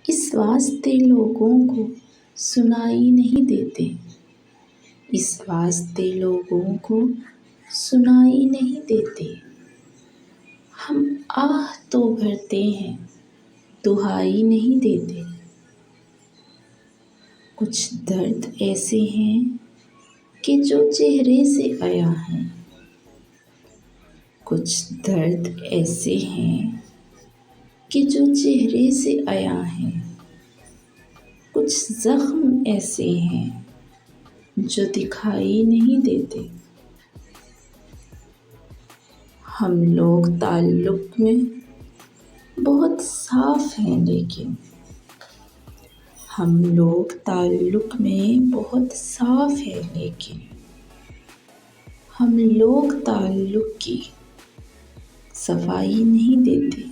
इस वास्ते लोगों को सुनाई नहीं देते, इस वास्ते लोगों को सुनाई नहीं देते। हम आह तो भरते हैं, दुहाई नहीं देते। कुछ दर्द ऐसे हैं कि जो चेहरे से आया है, कुछ दर्द ऐसे हैं कि जो चेहरे से आया है, कुछ जख्म ऐसे हैं जो दिखाई नहीं देते। हम लोग ताल्लुक़ में बहुत साफ हैं, लेकिन हम लोग ताल्लुक़ में बहुत साफ हैं, लेकिन हम लोग ताल्लुक़ की सफाई नहीं देते।